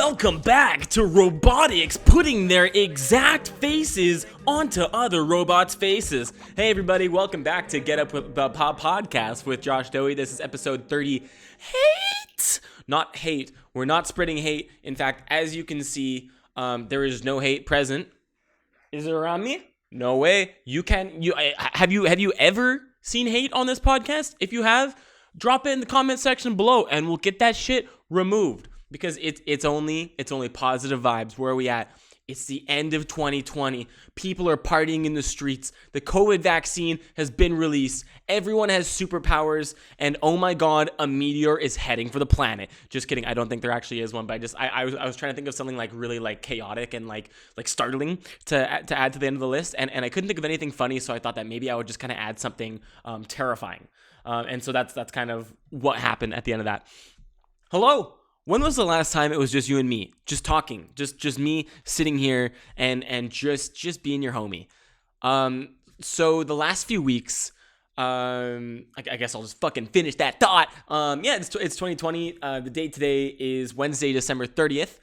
Welcome back to robotics putting their exact faces onto other robots' faces. Hey everybody, welcome back to Get Up With the Pop podcast with Josh Dohy. This is episode 30. Hate! Not hate. We're not spreading hate. In fact, as you can see, there is no hate present. Is it around me? No way. Have you ever seen hate on this podcast? If you have, drop it in the comment section below and we'll get that shit removed. Because it's only positive vibes. Where are we at? It's the end of 2020. People are partying in the streets. The COVID vaccine has been released. Everyone has superpowers. And oh my God, a meteor is heading for the planet. Just kidding. I don't think there actually is one. But I was trying to think of something like really like chaotic and like startling to add to the end of the list. And I couldn't think of anything funny. So I thought that maybe I would just kind of add something terrifying. And so that's kind of what happened at the end of that. Hello. When was the last time it was just you and me, just talking, just me sitting here and just being your homie? So the last few weeks, I guess I'll just fucking finish that thought. It's 2020. The date today is Wednesday, December 30th.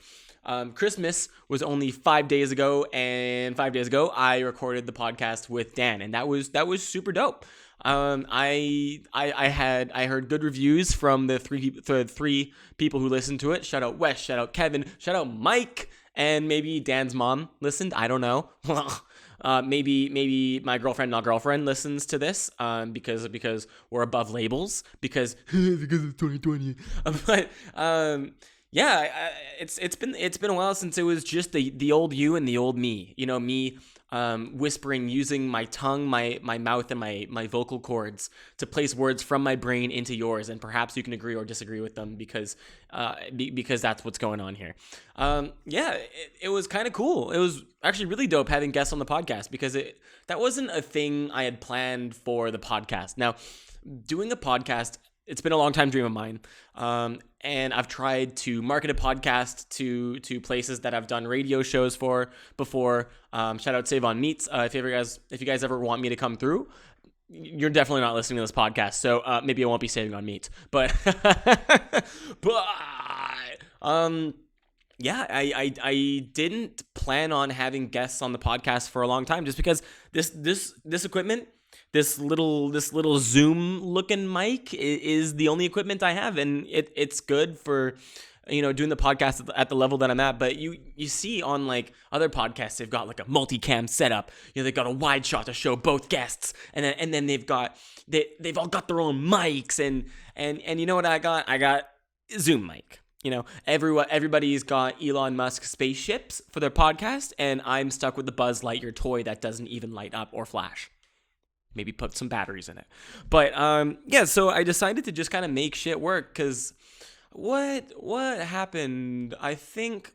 Christmas was only 5 days ago, and 5 days ago I recorded the podcast with Dan, and that was super dope. I heard good reviews from the three people who listened to it. Shout out Wes, shout out Kevin, shout out Mike, and maybe Dan's mom listened. I don't know. Maybe my girlfriend listens to this, because we're above labels, because it's 2020. But it's been a while since it was just the old you and the old me. You know, me whispering, using my tongue, my mouth, and my vocal cords to place words from my brain into yours, and perhaps you can agree or disagree with them because that's what's going on here. It was kind of cool. It was actually really dope having guests on the podcast because that wasn't a thing I had planned for the podcast. Now, doing a podcast, it's been a long time dream of mine, and I've tried to market a podcast to places that I've done radio shows for before. Shout out Save on Meats. If you guys ever want me to come through, you're definitely not listening to this podcast, so maybe I won't be saving on meat. But I didn't plan on having guests on the podcast for a long time, just because this equipment. This little Zoom looking mic is the only equipment I have, and it's good for, doing the podcast at the level that I'm at. But you see on like other podcasts, they've got like a multicam setup. They've got a wide shot to show both guests, and then they've all got their own mics, and you know what I got? I got Zoom mic. Everybody's got Elon Musk spaceships for their podcast, and I'm stuck with the Buzz Lightyear toy that doesn't even light up or flash. Maybe put some batteries in it. But so I decided to just kind of make shit work, because what happened? I think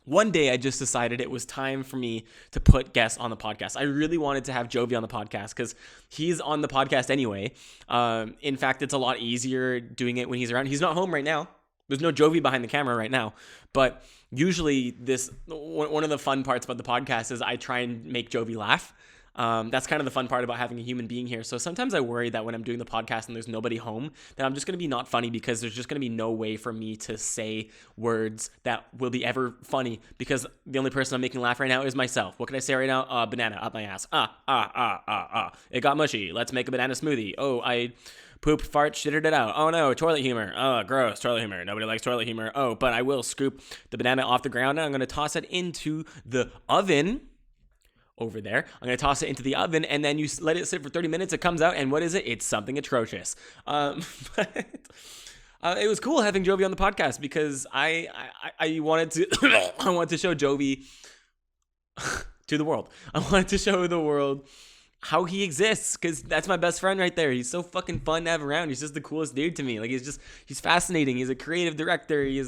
one day I just decided it was time for me to put guests on the podcast. I really wanted to have Jovy on the podcast because he's on the podcast anyway. In fact, it's a lot easier doing it when he's around. He's not home right now. There's no Jovy behind the camera right now. But usually one of the fun parts about the podcast is I try and make Jovy laugh. That's kind of the fun part about having a human being here. So sometimes I worry that when I'm doing the podcast and there's nobody home, that I'm just going to be not funny, because there's just going to be no way for me to say words that will be ever funny, because the only person I'm making laugh right now is myself. What can I say right now? Banana up my ass. It got mushy. Let's make a banana smoothie. Oh, I pooped, fart, shitted it out. Oh no, toilet humor. Oh, gross, toilet humor. Nobody likes toilet humor. Oh, but I will scoop the banana off the ground and I'm going to toss it into the oven. Over there, I'm going to toss it into the oven, and then you let it sit for 30 minutes. It comes out, and what is it? It's something atrocious. But it was cool having Jovy on the podcast, because I wanted to I wanted to show Jovy to the world. I wanted to show the world how he exists, because that's my best friend right there. He's so fucking fun to have around. He's just the coolest dude to me. Like, he's fascinating. He's a creative director. He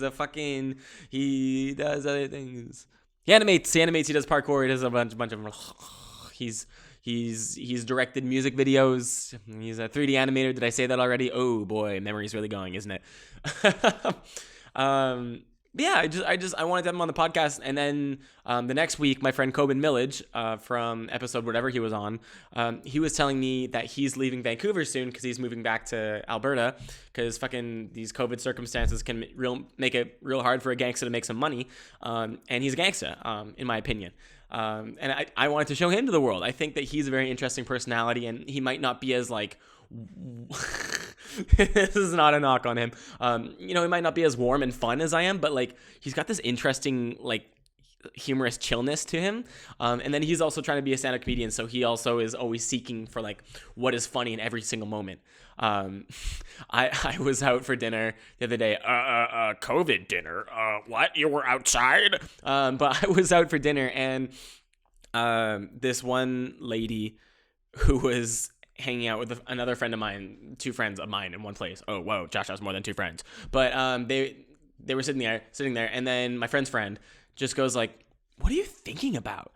does other things. He animates, he does parkour, he does a bunch of he's directed music videos. He's a 3D animator. Did I say that already? Oh boy, memory's really going, isn't it? But yeah, I wanted to have him on the podcast, and then the next week, my friend Coben Millage from episode whatever he was on, he was telling me that he's leaving Vancouver soon because he's moving back to Alberta because fucking these COVID circumstances can make it real hard for a gangster to make some money, and he's a gangster, in my opinion. And I wanted to show him to the world. I think that he's a very interesting personality, and he might not be as like this is not a knock on him. He might not be as warm and fun as I am, but like he's got this interesting like humorous chillness to him. And then he's also trying to be a stand-up comedian, so he also is always seeking for like what is funny in every single moment. I was out for dinner the other day. COVID dinner? What? You were outside? But I was out for dinner, and this one lady who was hanging out with another friend of mine, two friends of mine in one place. Oh, whoa, Josh has more than two friends. But they were sitting there, and then my friend's friend just goes like, "What are you thinking about?"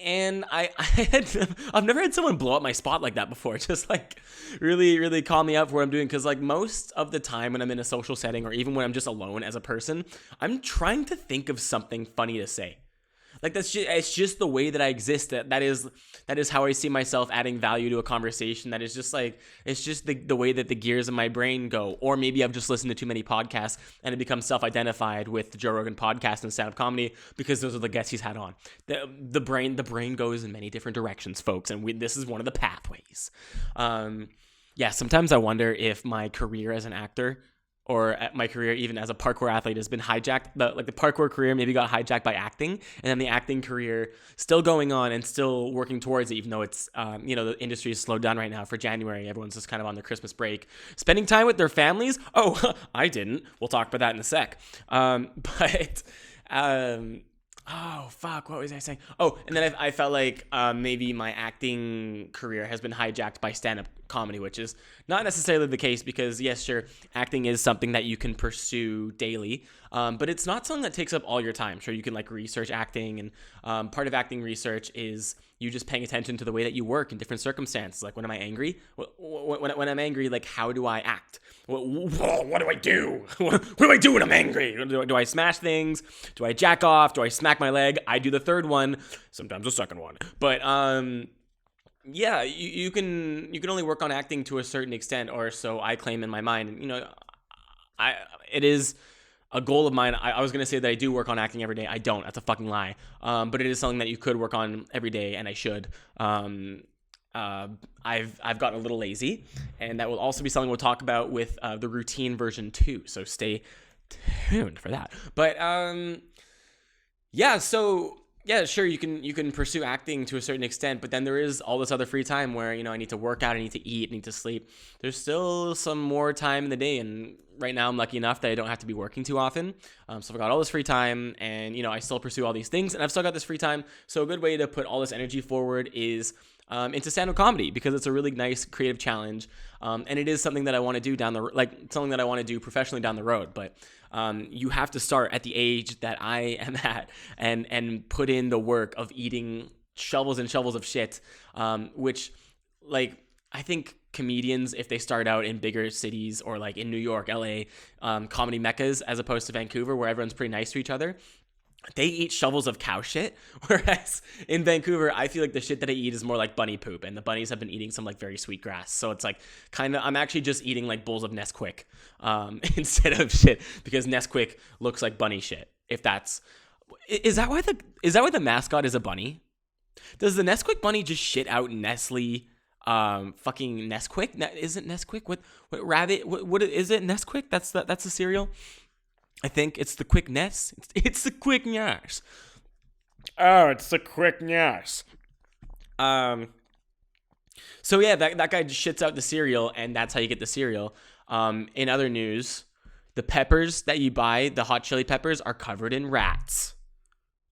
And I've never had someone blow up my spot like that before. Just like really, really call me out for what I'm doing. Because like most of the time when I'm in a social setting, or even when I'm just alone as a person, I'm trying to think of something funny to say. Like it's just the way that I exist. That is how I see myself adding value to a conversation. That is just like, it's just the way that the gears in my brain go. Or maybe I've just listened to too many podcasts and it becomes self-identified with the Joe Rogan podcast and stand-up comedy because those are the guests he's had on. The brain goes in many different directions, folks, and this is one of the pathways. Sometimes I wonder if my career as an actor, or at my career even as a parkour athlete, has been hijacked. The parkour career maybe got hijacked by acting, and then the acting career still going on and still working towards it, even though it's the industry is slowed down right now for January. Everyone's just kind of on their Christmas break, spending time with their families. Oh, I didn't. We'll talk about that in a sec. Oh, fuck, what was I saying? Oh, and then I felt like maybe my acting career has been hijacked by stand-up comedy, which is not necessarily the case because, yes, sure, acting is something that you can pursue daily, but it's not something that takes up all your time. Sure, you can, like, research acting, and part of acting research is you just paying attention to the way that you work in different circumstances. Like, when am I angry? When I'm angry, like, how do I act? What do I do? What do I do when I'm angry? Do I smash things? Do I jack off? Do I smack my leg? I do the third one, sometimes the second one. But yeah, you can only work on acting to a certain extent, or so I claim in my mind. It is a goal of mine. I was going to say that I do work on acting every day. I don't. That's a fucking lie. But it is something that you could work on every day, and I should. I've gotten a little lazy, and that will also be something we'll talk about with the routine version 2. So stay tuned for that. But sure, you can pursue acting to a certain extent, but then there is all this other free time where I need to work out, I need to eat, I need to sleep. There's still some more time in the day, and right now I'm lucky enough that I don't have to be working too often. So I've got all this free time, and I still pursue all these things, and I've still got this free time. So a good way to put all this energy forward is into stand-up comedy, because it's a really nice creative challenge, and it is something that I want to do something that I want to do professionally down the road. But you have to start at the age that I am at, and put in the work of eating shovels and shovels of shit, which, like, I think comedians, if they start out in bigger cities or like in New York, LA, comedy meccas, as opposed to Vancouver, where everyone's pretty nice to each other, they eat shovels of cow shit. Whereas in Vancouver, I feel like the shit that I eat is more like bunny poop, and the bunnies have been eating some like very sweet grass. So it's like I'm actually just eating like bowls of Nesquik instead of shit, because Nesquik looks like bunny shit. Is that why the mascot is a bunny? Does the Nesquik bunny just shit out Nestle fucking Nesquik? Isn't Nesquik what rabbit? What is it? Nesquik? That's the cereal. I think it's the Quick Ness. It's the Quick Ness. Oh, it's the Quick Ness. So yeah, that guy just shits out the cereal, and that's how you get the cereal. In other news, the peppers that you buy, the hot chili peppers, are covered in rats.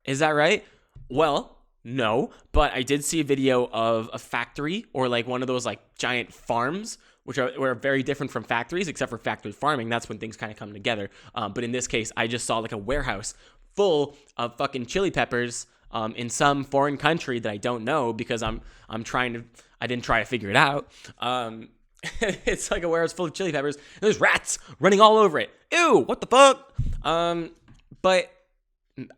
Is that right? Well, no, but I did see a video of a factory, or like one of those like giant farms, which are very different from factories, except for factory farming. That's when things kind of come together. But in this case, I just saw like a warehouse full of fucking chili peppers in some foreign country that I don't know, because I didn't try to figure it out. It's like a warehouse full of chili peppers. And there's rats running all over it. Ew, what the fuck? But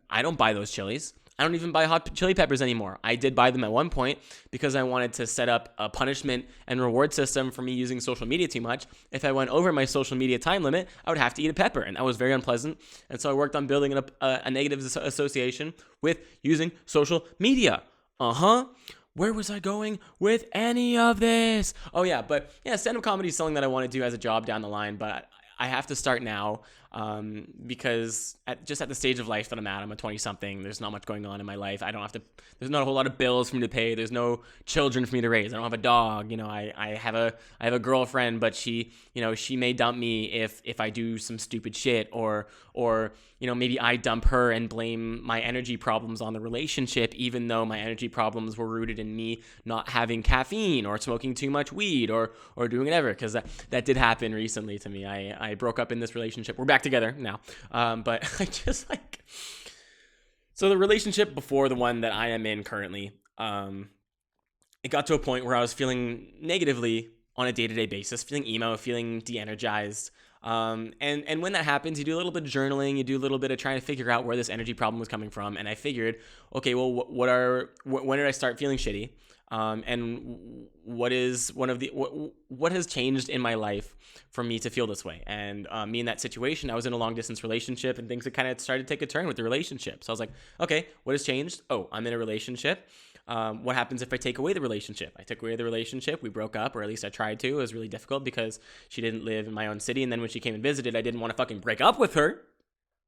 I don't buy those chilies. I don't even buy hot chili peppers anymore. I did buy them at one point because I wanted to set up a punishment and reward system for me using social media too much. If I went over my social media time limit, I would have to eat a pepper, and that was very unpleasant. And so I worked on building a negative association with using social media. Where was I going with any of this? Oh yeah, but yeah, stand-up comedy is something that I want to do as a job down the line, but I have to start now because at the stage of life that I'm at, I'm a 20-something. There's not much going on in my life. There's not a whole lot of bills for me to pay. There's no children for me to raise. I don't have a dog. I have a girlfriend, but she may dump me if I do some stupid shit, or maybe I dump her and blame my energy problems on the relationship, even though my energy problems were rooted in me not having caffeine or smoking too much weed or doing whatever, because that did happen recently to me. I broke up in this relationship. We're back together now. But I just so the relationship before the one that I am in currently, it got to a point where I was feeling negatively on a day-to-day basis, feeling emo, feeling de-energized. And when that happens, you do a little bit of journaling, you do a little bit of trying to figure out where this energy problem was coming from. And I figured, okay, well, when did I start feeling shitty? And what has changed in my life for me to feel this way? And me in that situation, I was in a long distance relationship, and things had kind of started to take a turn with the relationship. So I was like, okay, what has changed? Oh, I'm in a relationship. What happens if I take away the relationship? I took away the relationship. We broke up, or at least I tried to. It was really difficult because she didn't live in my own city. And then when she came and visited, I didn't want to fucking break up with her.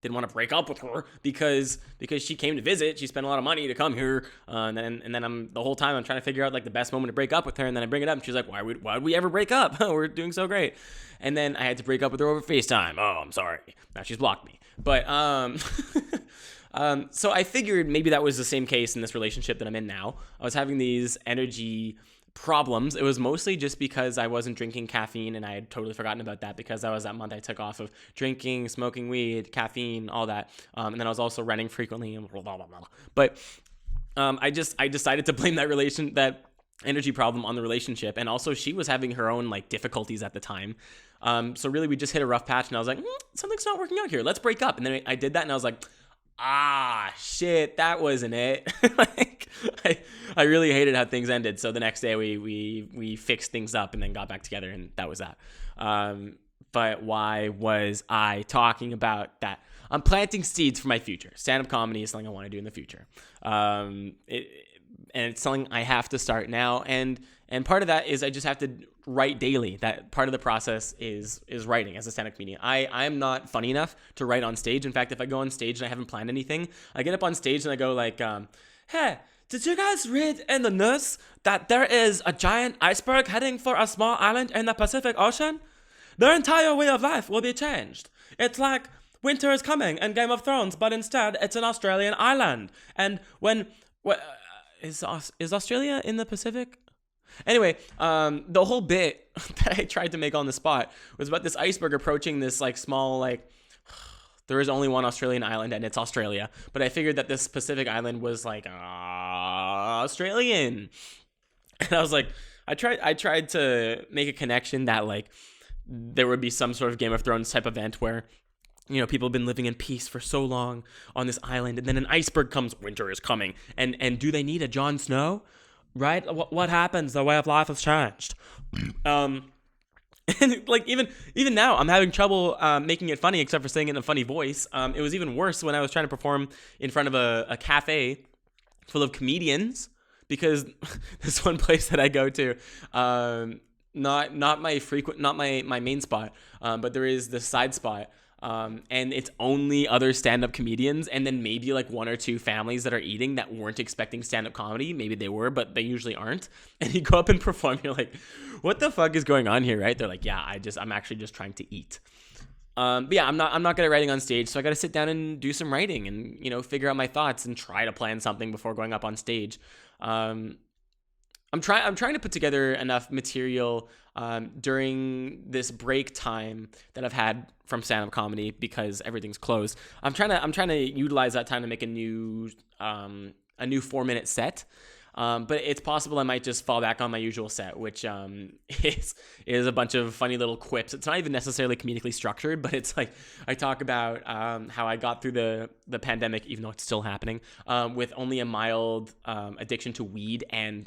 Didn't want to break up with her because she came to visit. She spent a lot of money to come here, and then I'm the whole time I'm trying to figure out like the best moment to break up with her, and then I bring it up, and she's like, "Why would we ever break up? We're doing so great." And then I had to break up with her over FaceTime. Oh, I'm sorry. Now she's blocked me. But so I figured maybe that was the same case in this relationship that I'm in now. I was having these energy problems. It was mostly just because I wasn't drinking caffeine, and I had totally forgotten about that because that was that month I took off of drinking, smoking weed, caffeine, all that. And then I was also running frequently and blah, blah, blah, blah. But I decided to blame that energy problem on the relationship. And also she was having her own like difficulties at the time. So really we just hit a rough patch, and I was like, something's not working out here. Let's break up. And then I did that, and I was like, shit, that wasn't it. Like, I really hated how things ended. So the next day we fixed things up and then got back together, and that was that. But why was I talking about that? I'm planting seeds for my future. Stand-up comedy is something I want to do in the future. And it's something I have to start now. And part of that is I just have to write daily. That part of the process is writing as a stand-up comedian. I'm not funny enough to write on stage. In fact, if I go on stage and I haven't planned anything, I get up on stage and I go like, hey, did you guys read in the news that there is a giant iceberg heading for a small island in the Pacific Ocean? Their entire way of life will be changed. It's like winter is coming in Game of Thrones, but instead it's an Australian island. And is Australia in the Pacific? Anyway, the whole bit that I tried to make on the spot was about this iceberg approaching this like small, like, there is only one Australian island and it's Australia. But I figured that this Pacific island was like Australian. And I was like, I tried to make a connection that like there would be some sort of Game of Thrones type event where, you know, people have been living in peace for so long on this island, and then an iceberg comes, winter is coming, and do they need a Jon Snow? Right? What happens? The way of life has changed. And like even now, I'm having trouble making it funny, except for saying it in a funny voice. It was even worse when I was trying to perform in front of a cafe full of comedians, because this one place that I go to, not my main spot, but there is this side spot. And it's only other stand-up comedians, and then maybe like one or two families that are eating that weren't expecting stand-up comedy. Maybe they were, but they usually aren't. And you go up and perform, you're like, what the fuck is going on here, right? They're like, yeah, I'm actually just trying to eat. But yeah, I'm not good at writing on stage, so I got to sit down and do some writing and, you know, figure out my thoughts and try to plan something before going up on stage. I'm trying to put together enough material during this break time that I've had from stand-up comedy because everything's closed. I'm trying to utilize that time to make a new 4-minute set. But it's possible I might just fall back on my usual set, which is a bunch of funny little quips. It's not even necessarily comedically structured, but it's like I talk about how I got through the pandemic, even though it's still happening, with only a mild addiction to weed and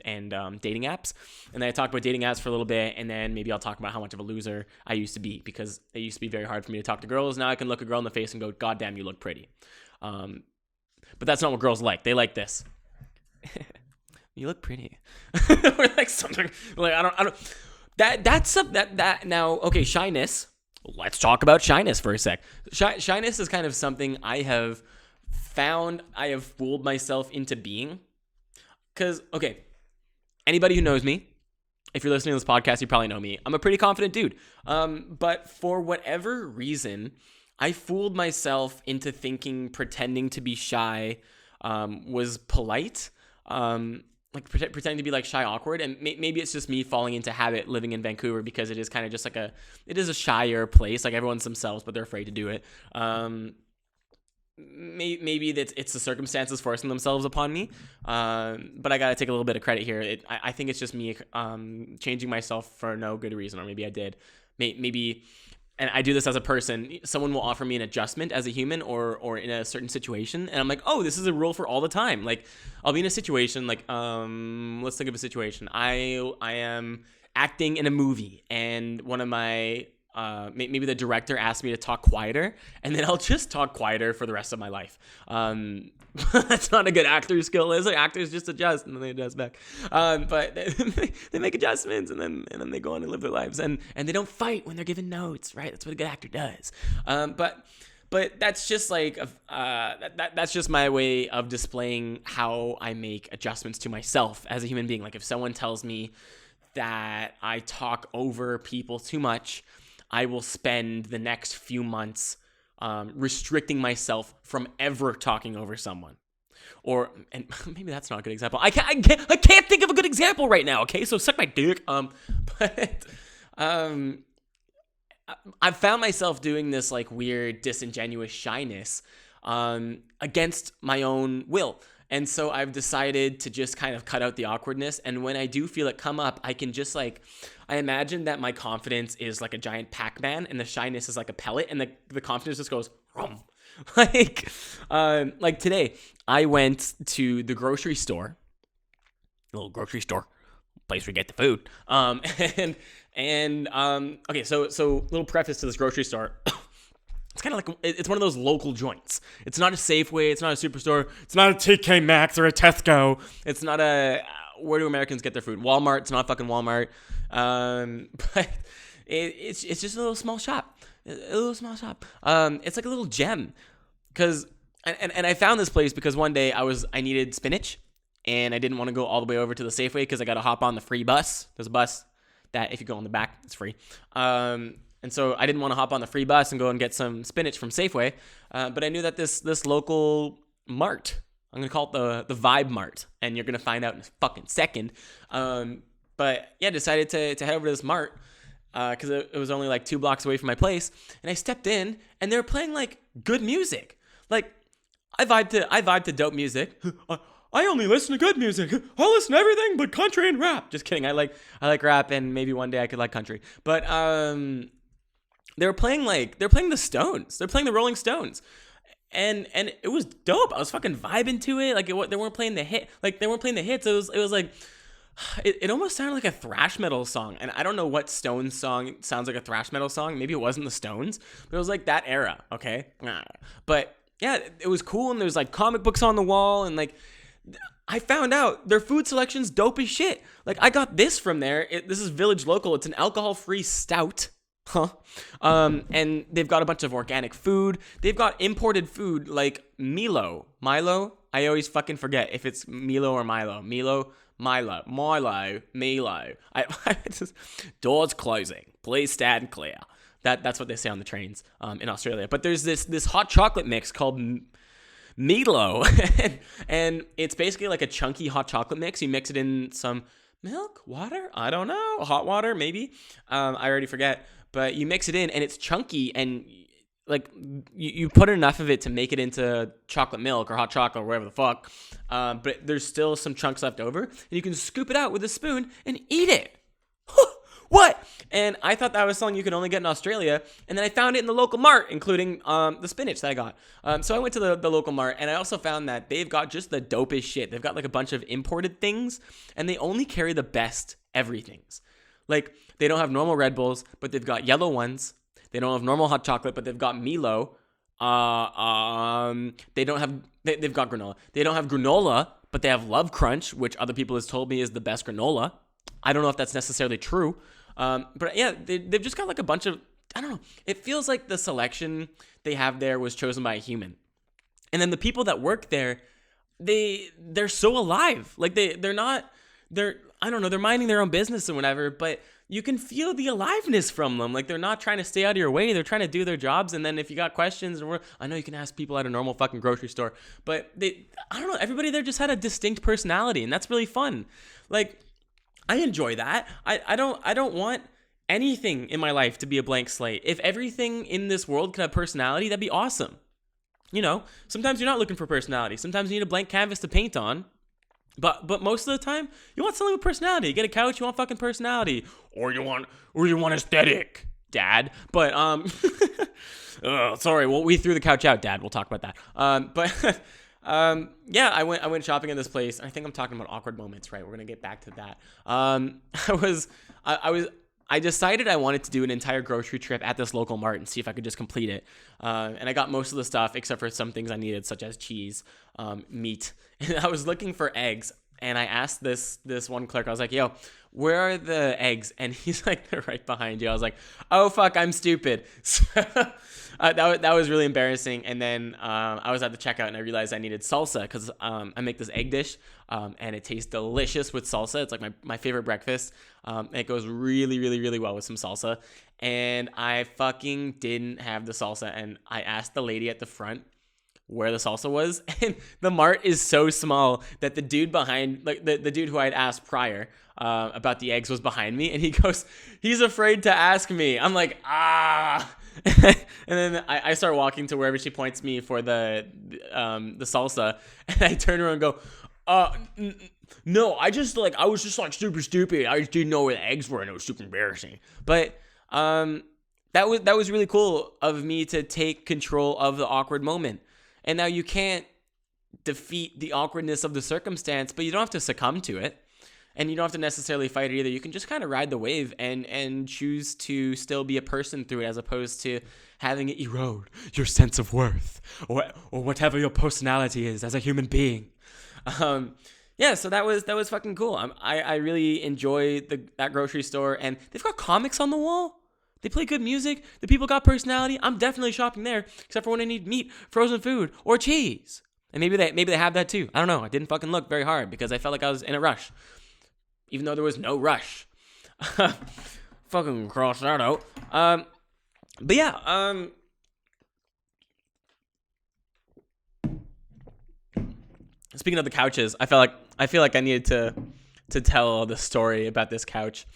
dating apps. And then I talk about dating apps for a little bit, and then maybe I'll talk about how much of a loser I used to be, because it used to be very hard for me to talk to girls. Now I can look a girl in the face and go, "God damn, you look pretty." But that's not what girls like. They like this. You look pretty. Or like something like I don't. That now. Okay, shyness. Let's talk about shyness for a sec. Shyness is kind of something I have found I have fooled myself into being. Because, okay, anybody who knows me, if you're listening to this podcast, you probably know me. I'm a pretty confident dude. But for whatever reason, I fooled myself into thinking pretending to be shy was polite. Like pretending to be like shy awkward, and maybe it's just me falling into habit living in Vancouver, because it is kind of just like it is a shyer place. Like everyone's themselves, but they're afraid to do it. Maybe it's the circumstances forcing themselves upon me. But I gotta take a little bit of credit here. I think it's just me changing myself for no good reason, or maybe I did. Maybe. And I do this as a person. Someone will offer me an adjustment as a human or in a certain situation. And I'm like, oh, this is a rule for all the time. Like, I'll be in a situation, like, let's think of a situation. I am acting in a movie, and one of my, maybe the director asked me to talk quieter, and then I'll just talk quieter for the rest of my life. That's not a good actor skill, is it? Actors just adjust and then they adjust back. But they make adjustments and then they go on and live their lives, and they don't fight when they're given notes, right? That's what a good actor does. But that's just like that's just my way of displaying how I make adjustments to myself as a human being. Like if someone tells me that I talk over people too much, I will spend the next few months restricting myself from ever talking over someone. And maybe that's not a good example. I can't think of a good example right now. Okay, so suck my dick. But I've found myself doing this like weird disingenuous shyness against my own will. And so I've decided to just kind of cut out the awkwardness. And when I do feel it come up, I can just like, I imagine that my confidence is like a giant Pac-Man and the shyness is like a pellet, and the confidence just goes, rum. Like today, I went to the grocery store, a little grocery store, place where you get the food. Okay, so little preface to this grocery store. It's kind of like, it's one of those local joints. It's not a Safeway. It's not a Superstore. It's not a TK Maxx or a Tesco. It's not a, where do Americans get their food? Walmart. It's not fucking Walmart. But it's just a little small shop. It's like a little gem. And I found this place because one day I needed spinach, and I didn't want to go all the way over to the Safeway because I got to hop on the free bus. There's a bus that if you go on the back, it's free. And so I didn't want to hop on the free bus and go and get some spinach from Safeway. But I knew that this local mart, I'm going to call it the Vibe Mart, and you're going to find out in a fucking second. But yeah, decided to head over to this mart because it was only like 2 blocks away from my place. And I stepped in, and they were playing like good music. Like I vibe to dope music. I only listen to good music. I'll listen to everything but country and rap. Just kidding. I like rap, and maybe one day I could like country. But they're playing the Stones. They're playing the Rolling Stones. And it was dope. I was fucking vibing to it. Like they weren't playing the hit. Like they weren't playing the hits. It was like it almost sounded like a thrash metal song. And I don't know what Stones song sounds like a thrash metal song. Maybe it wasn't the Stones, but it was like that era. Okay. But yeah, it was cool. And there's like comic books on the wall, and like I found out their food selection's dope as shit. Like I got this from there. This is Village Local. It's an alcohol-free stout. And they've got a bunch of organic food. They've got imported food like Milo. I always fucking forget if it's Milo or Milo. Milo. Doors closing. Please stand clear. That's what they say on the trains in Australia. But there's this hot chocolate mix called Milo, and it's basically like a chunky hot chocolate mix. You mix it in some milk, water, I don't know, hot water maybe. I already forget. But you mix it in, and it's chunky, and like you put enough of it to make it into chocolate milk or hot chocolate or whatever the fuck, but there's still some chunks left over, and you can scoop it out with a spoon and eat it. What? And I thought that was something you could only get in Australia, and then I found it in the local mart, including the spinach that I got. So I went to the local mart, and I also found that they've got just the dopest shit. They've got like a bunch of imported things, and they only carry the best everythings. Like, they don't have normal Red Bulls, but they've got yellow ones. They don't have normal hot chocolate, but they've got Milo. They've got granola. They don't have granola, but they have Love Crunch, which other people has told me is the best granola. I don't know if that's necessarily true. But yeah, they've just got like a bunch of, I don't know. It feels like the selection they have there was chosen by a human. And then the people that work there, they're so alive. Like they're I don't know, they're minding their own business and whatever, but you can feel the aliveness from them. Like, they're not trying to stay out of your way. They're trying to do their jobs. And then if you got questions, I know you can ask people at a normal fucking grocery store, but I don't know, everybody there just had a distinct personality, and that's really fun. Like, I enjoy that. I don't want anything in my life to be a blank slate. If everything in this world could have personality, that'd be awesome. You know, sometimes you're not looking for personality. Sometimes you need a blank canvas to paint on. But most of the time, you want something with personality. You get a couch, you want fucking personality, or you want aesthetic, Dad. But sorry, well, we threw the couch out, Dad. We'll talk about that. Yeah, I went shopping in this place. I think I'm talking about awkward moments, right? We're gonna get back to that. I decided I wanted to do an entire grocery trip at this local mart and see if I could just complete it. And I got most of the stuff except for some things I needed, such as cheese, meat. And I was looking for eggs, and I asked this one clerk, I was like, yo, where are the eggs? And he's like, they're right behind you. I was like, oh, fuck, I'm stupid. So, that was really embarrassing. And then I was at the checkout, and I realized I needed salsa because I make this egg dish, and it tastes delicious with salsa. It's like my favorite breakfast. It goes really, really, really well with some salsa. And I fucking didn't have the salsa. And I asked the lady at the front where the salsa was, and the mart is so small that the dude behind, like the dude who I had asked prior about the eggs was behind me, and he goes, he's afraid to ask me. I'm like, and then I start walking to wherever she points me for the salsa, and I turn around and go, no, I was just like super stupid. I just didn't know where the eggs were, and it was super embarrassing. But that was really cool of me to take control of the awkward moment. And now you can't defeat the awkwardness of the circumstance, but you don't have to succumb to it. And you don't have to necessarily fight it either. You can just kind of ride the wave and choose to still be a person through it, as opposed to having it erode your sense of worth or whatever your personality is as a human being. Yeah, so that was fucking cool. I really enjoy that grocery store, and they've got comics on the wall. They play good music. The people got personality. I'm definitely shopping there, except for when I need meat, frozen food, or cheese. And maybe they have that too. I don't know. I didn't fucking look very hard because I felt like I was in a rush, even though there was no rush. Fucking cross that out. But yeah. Speaking of the couches, I feel like I needed to tell the story about this couch.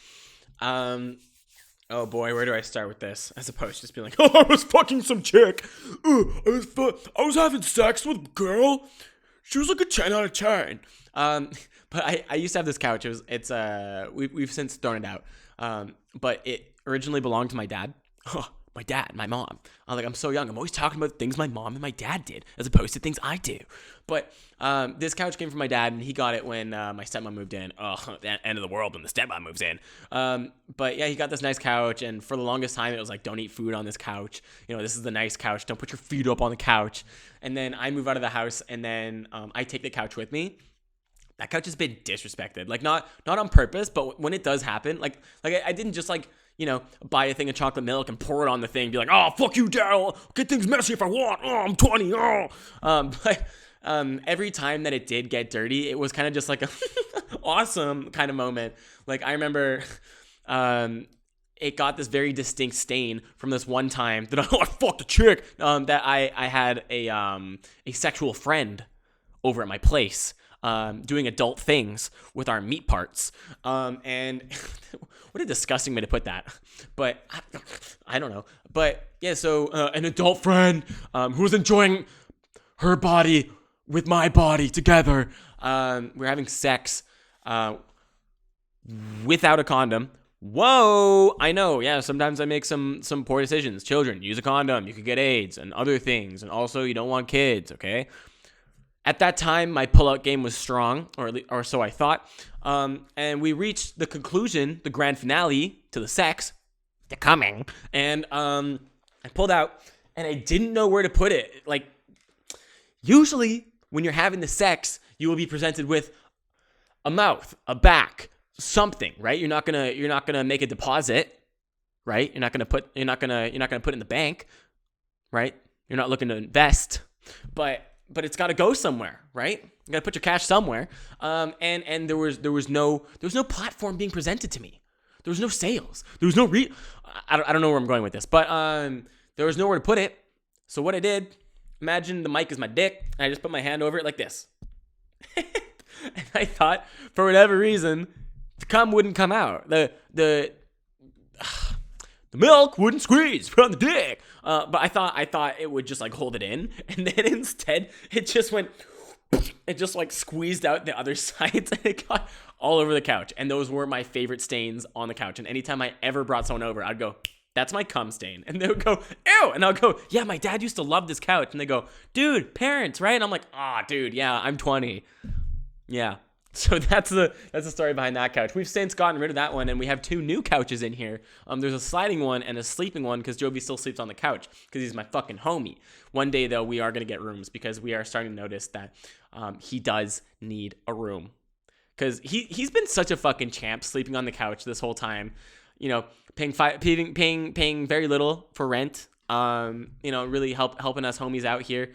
Oh boy, where do I start with this? As opposed to just being like, oh, I was fucking some chick. I was having sex with a girl. She was like a 10 out of 10. But I used to have this couch. We've since thrown it out. But it originally belonged to my dad. My dad, my mom. I'm so young. I'm always talking about things my mom and my dad did, as opposed to things I do. But this couch came from my dad, and he got it when my stepmom moved in. The end of the world when the stepmom moves in. But yeah, he got this nice couch, and for the longest time, it was like, don't eat food on this couch. You know, this is the nice couch. Don't put your feet up on the couch. And then I move out of the house, and then I take the couch with me. That couch has been disrespected. Like, not on purpose, but when it does happen, like I didn't just buy a thing of chocolate milk and pour it on the thing, be like, oh, fuck you, Dad, I'll get things messy if I want, oh, I'm 20, oh. But every time that it did get dirty, it was kind of just like a awesome kind of moment. Like, I remember it got this very distinct stain from this one time that I fucked a chick, that I had a sexual friend over at my place. doing adult things with our meat parts. And what a disgusting way to put that. But I don't know. But yeah, so an adult friend who was enjoying her body with my body together. We're having sex without a condom. Whoa, I know. Yeah, sometimes I make some poor decisions. Children, use a condom. You could get AIDS and other things. And also, you don't want kids, okay? At that time, my pull-out game was strong, or so I thought. And we reached the conclusion, the grand finale to the sex. They're coming. And I pulled out, and I didn't know where to put it. Like, usually, when you're having the sex, you will be presented with a mouth, a back, something, right? You're not gonna make a deposit, right? You're not gonna put it in the bank, right? You're not looking to invest, but it's got to go somewhere, right? You got to put your cash somewhere. And there was no platform being presented to me. There was no sales. There was no I don't know where I'm going with this, but there was nowhere to put it. So what I did, imagine the mic is my dick, and I just put my hand over it like this. And I thought, for whatever reason, the cum wouldn't come out. The milk wouldn't squeeze from the dick. But I thought it would just like hold it in, and then instead it just like squeezed out the other sides, and it got all over the couch. And those were my favorite stains on the couch. And anytime I ever brought someone over, I'd go, "That's my cum stain," and they would go, "Ew," and I'll go, "Yeah, my dad used to love this couch," and they go, "Dude, parents, right?" And I'm like, dude, yeah, I'm 20. Yeah. So that's the story behind that couch. We've since gotten rid of that one, and we have 2 new couches in here. There's a sliding one and a sleeping one because Jovy still sleeps on the couch because he's my fucking homie. One day, though, we are going to get rooms because we are starting to notice that he does need a room. Because he's been such a fucking champ sleeping on the couch this whole time. You know, paying very little for rent. Really helping us homies out here.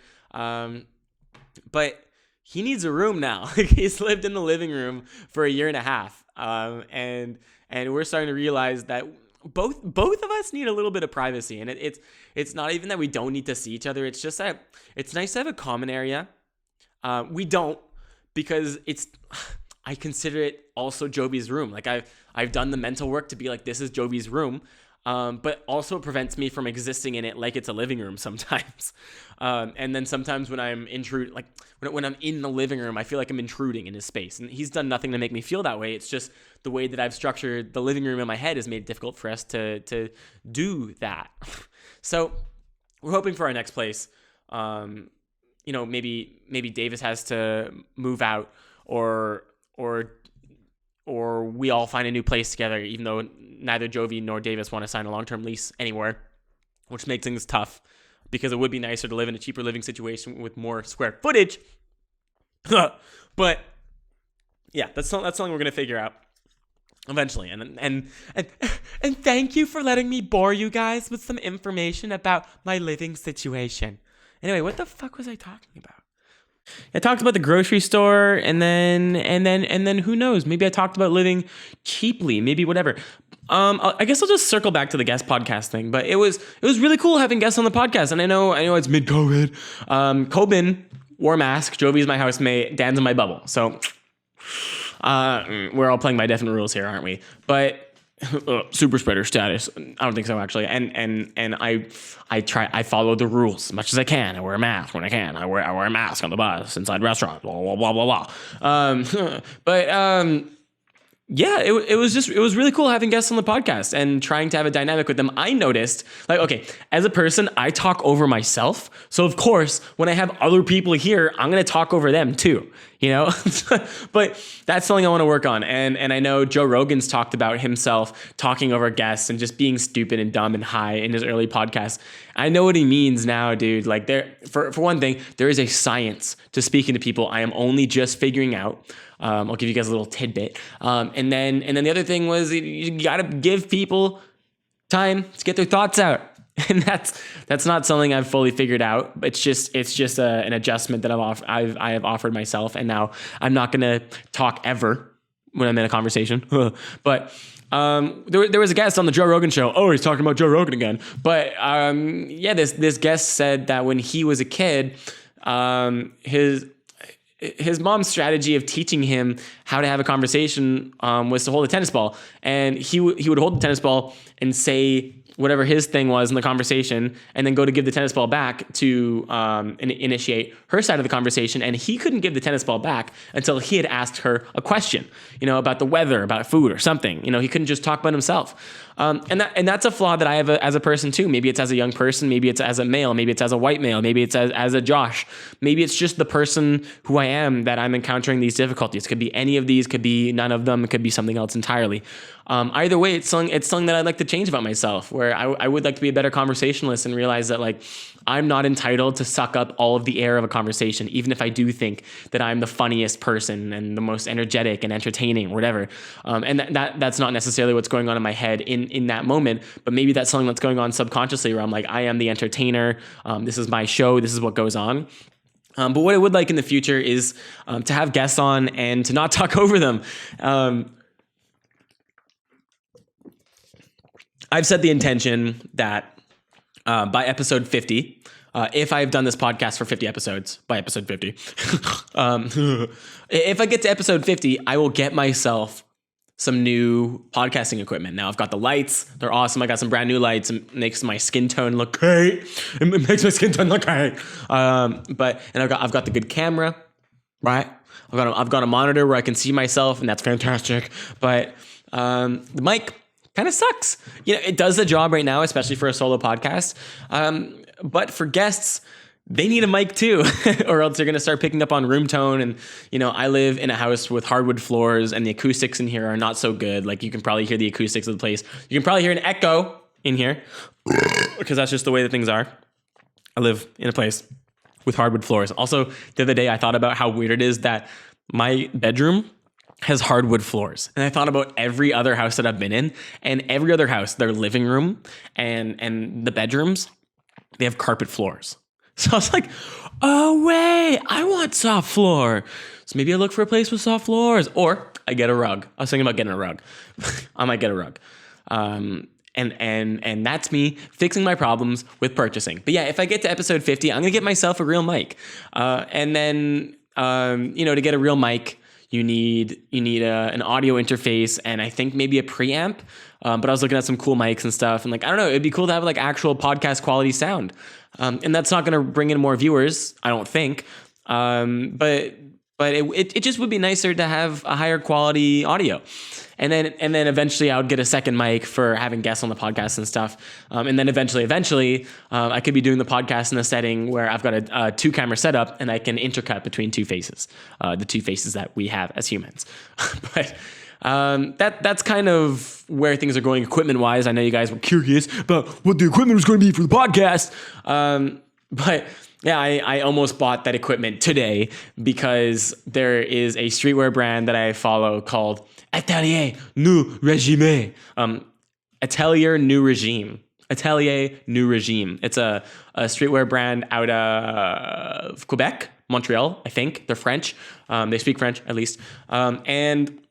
But he needs a room now. He's lived in the living room for a year and a half. And we're starting to realize that both of us need a little bit of privacy. And it's not even that we don't need to see each other. It's just that it's nice to have a common area. We don't, because I consider it also Jovy's room. Like I've done the mental work to be like, this is Jovy's room. But also it prevents me from existing in it like it's a living room sometimes. And then sometimes when I'm when I'm in the living room, I feel like I'm intruding in his space. And he's done nothing to make me feel that way. It's just the way that I've structured the living room in my head has made it difficult for us to do that. So we're hoping for our next place. Maybe Davis has to move out or we all find a new place together, even though neither Jovy nor Davis want to sign a long-term lease anywhere, which makes things tough because it would be nicer to live in a cheaper living situation with more square footage. But yeah, that's something we're going to figure out eventually. And thank you for letting me bore you guys with some information about my living situation. Anyway, what the fuck was I talking about? I talked about the grocery store, and then who knows? Maybe I talked about living cheaply, maybe whatever. I guess I'll just circle back to the guest podcast thing. But it was really cool having guests on the podcast, and I know it's mid-COVID. Coben wore a mask. Jovy's my housemate. Dan's in my bubble. So we're all playing by different rules here, aren't we? But super spreader status. I don't think so, actually. And I follow the rules as much as I can. I wear a mask when I can. I wear a mask on the bus, inside restaurants, blah blah blah blah blah. Yeah, it was really cool having guests on the podcast and trying to have a dynamic with them. I noticed, like, okay, as a person, I talk over myself. So of course, when I have other people here, I'm going to talk over them too, you know? But that's something I want to work on. And I know Joe Rogan's talked about himself talking over guests and just being stupid and dumb and high in his early podcasts. I know what he means now, dude. Like, for one thing, there is a science to speaking to people I am only just figuring out. I'll give you guys a little tidbit. And then the other thing was you got to give people time to get their thoughts out. And that's not something I've fully figured out. It's just an adjustment that I have offered myself. And now I'm not going to talk ever when I'm in a conversation. But there was a guest on the Joe Rogan show. Oh, he's talking about Joe Rogan again. But this guest said that when he was a kid, his mom's strategy of teaching him how to have a conversation was to hold a tennis ball, and he would hold the tennis ball and say whatever his thing was in the conversation, and then go to give the tennis ball back to initiate her side of the conversation. And he couldn't give the tennis ball back until he had asked her a question, about the weather, about food or something. He couldn't just talk about himself. And that's a flaw that I have as a person too. Maybe it's as a young person, maybe it's as a male, maybe it's as a white male, maybe it's as a Josh, maybe it's just the person who I am that I'm encountering these difficulties. Could be any of these, could be none of them, it could be something else entirely. Either way, it's something that I'd like to change about myself, where I would like to be a better conversationalist and realize that I'm not entitled to suck up all of the air of a conversation, even if I do think that I'm the funniest person and the most energetic and entertaining, whatever. And that's not necessarily what's going on in my head in that moment, but maybe that's something that's going on subconsciously, where I'm like, I am the entertainer. This is my show. This is what goes on. But what I would like in the future is to have guests on and to not talk over them. I've set the intention that by episode 50, if I've done this podcast for 50 episodes, by episode 50, if I get to episode 50, I will get myself some new podcasting equipment. Now I've got the lights. They're awesome. I got some brand new lights. It makes my skin tone look great. It makes my skin tone look great. But I've got the good camera, right? I've got a monitor where I can see myself, and that's fantastic. But the mic kind of sucks. It does the job right now, especially for a solo podcast. But for guests, they need a mic too, or else they're going to start picking up on room tone. And, I live in a house with hardwood floors, and the acoustics in here are not so good. You can probably hear the acoustics of the place. You can probably hear an echo in here because that's just the way that things are. I live in a place with hardwood floors. Also, the other day I thought about how weird it is that my bedroom has hardwood floors. And I thought about every other house that I've been in, and every other house, their living room and the bedrooms, they have carpet floors. So I was like, oh wait, I want soft floor. So maybe I look for a place with soft floors, or I get a rug. I was thinking about getting a rug. I might get a rug. And that's me fixing my problems with purchasing. But yeah, if I get to episode 50, I'm gonna get myself a real mic. And then to get a real mic, you need an audio interface, and I think maybe a preamp. But I was looking at some cool mics and stuff, and I don't know, it'd be cool to have actual podcast quality sound. And that's not going to bring in more viewers, I don't think. But it just would be nicer to have a higher quality audio. And then eventually I would get a second mic for having guests on the podcast and stuff. And then eventually I could be doing the podcast in a setting where I've got a 2-camera setup, and I can intercut between two faces, the two faces that we have as humans. But that's kind of where things are going equipment wise. I know you guys were curious about what the equipment was going to be for the podcast. But yeah, I almost bought that equipment today because there is a streetwear brand that I follow called Atelier New Regime. Atelier New Regime. Atelier New Regime. It's a streetwear brand out of Quebec, Montreal, I think. They're French. They speak French, at least. And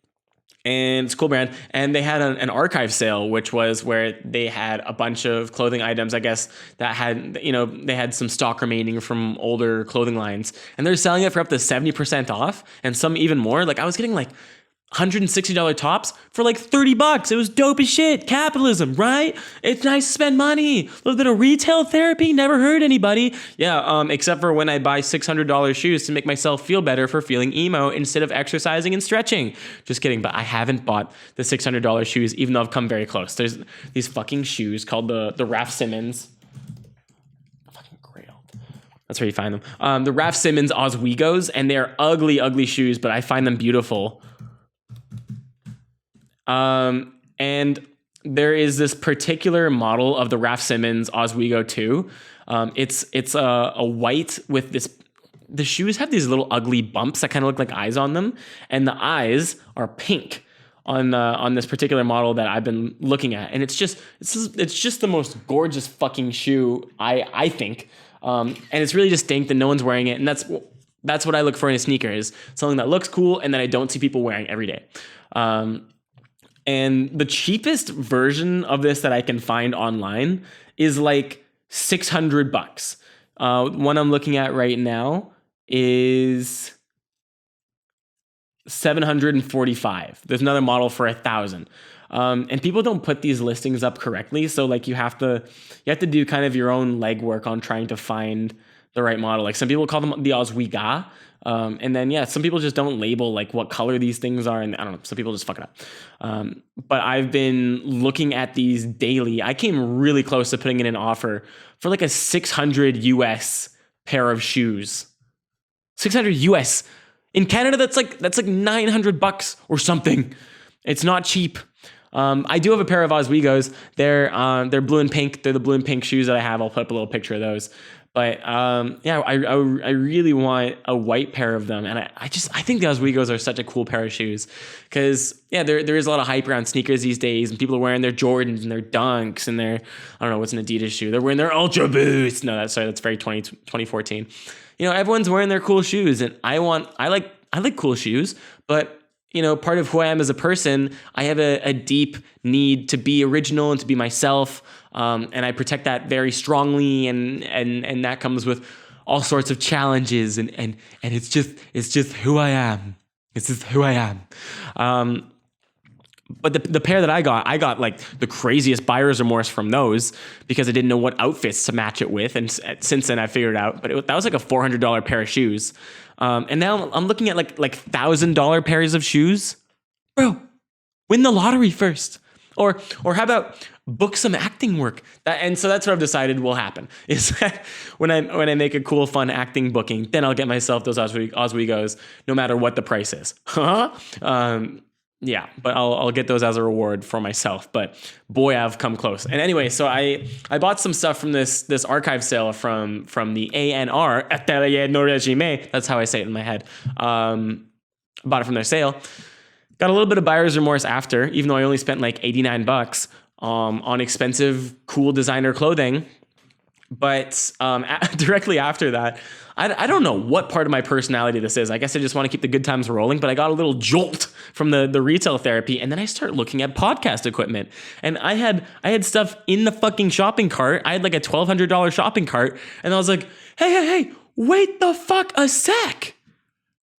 it's a cool brand. And they had an archive sale, which was where they had a bunch of clothing items, I guess, that had, they had some stock remaining from older clothing lines. And they're selling it for up to 70% off, and some even more. I was getting $160 tops for $30. It was dope as shit. Capitalism, right? It's nice to spend money. A little bit of retail therapy never hurt anybody. Yeah, except for when I buy $600 shoes to make myself feel better for feeling emo instead of exercising and stretching. Just kidding, but I haven't bought the $600 shoes, even though I've come very close. There's these fucking shoes called the Raf Simons. Fucking Grail. That's where you find them. The Raf Simons Oswegos, and they're ugly, ugly shoes, but I find them beautiful. And there is this particular model of the Raf Simons Oswego 2. It's a white with this. The shoes have these little ugly bumps that kind of look like eyes on them, and the eyes are pink on this particular model that I've been looking at, and it's just the most gorgeous fucking shoe I think, and it's really distinct and no one's wearing it, and that's what I look for in a sneaker, is something that looks cool and that I don't see people wearing every day. And the cheapest version of this that I can find online is $600. One I'm looking at right now is $745. There's another model for $1,000. And people don't put these listings up correctly. So like you have to do kind of your own legwork on trying to find the right model. Like some people call them the Oswego. And then, some people just don't label like what color these things are. And I don't know, some people just fuck it up. But I've been looking at these daily. I came really close to putting in an offer for like a 600 US pair of shoes. 600 US. In Canada, that's like $900 or something. It's not cheap. I do have a pair of Oswegos. They're blue and pink. They're the blue and pink shoes that I have. I'll put up a little picture of those. But I really want a white pair of them, and I think the Oswegos are such a cool pair of shoes because there is a lot of hype around sneakers these days, and people are wearing their Jordans and their Dunks and their, I don't know what's an Adidas shoe. They're wearing their Ultra Boost. No, that's very 2014. Everyone's wearing their cool shoes, and I like cool shoes, but part of who I am as a person, I have a deep need to be original and to be myself. And I protect that very strongly, and that comes with all sorts of challenges, and it's just who I am. It's just who I am. But the pair that I got like the craziest buyer's remorse from those because I didn't know what outfits to match it with, and since then I figured it out. But that was like a $400 pair of shoes, and now I'm looking at like $1,000 pairs of shoes. Bro, win the lottery first, or how about book some acting work? And so that's what I've decided will happen is that when I make a cool, fun acting booking, then I'll get myself those Oswegos, no matter what the price is. Yeah, but I'll get those as a reward for myself. But boy, I've come close. And anyway, so I bought some stuff from this archive sale from the ANR, Atelier No Regime. That's how I say it in my head. Bought it from their sale. Got a little bit of buyer's remorse after, even though I only spent like $89 on expensive, cool designer clothing. But directly after that, I don't know what part of my personality this is. I guess I just want to keep the good times rolling, but I got a little jolt from the retail therapy, and then I start looking at podcast equipment. And I had stuff in the fucking shopping cart. I had like a $1,200 shopping cart, and I was like, hey, wait the fuck a sec.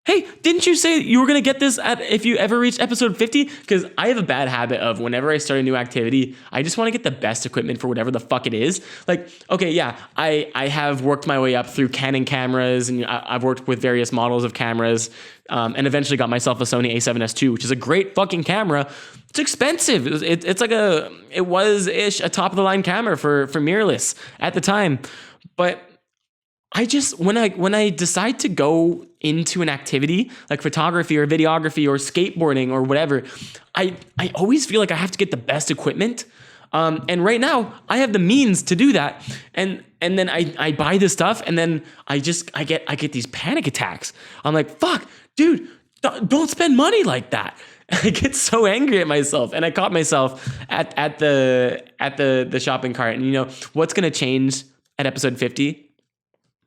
Hey, didn't you say you were going to get this if you ever reached episode 50? Because I have a bad habit of whenever I start a new activity, I just want to get the best equipment for whatever the fuck it is. Like, okay, yeah, I have worked my way up through Canon cameras, and I've worked with various models of cameras, and eventually got myself a Sony a7S II, which is a great fucking camera. It's expensive. It's like it was-ish a top-of-the-line camera for mirrorless at the time. But I just, when I decide to go into an activity like photography or videography or skateboarding or whatever, I always feel like I have to get the best equipment. And right now I have the means to do that. And then I buy this stuff, and then I get these panic attacks. I'm like, fuck, dude, don't spend money like that. I get so angry at myself, and I caught myself at the shopping cart. And what's going to change at episode 50?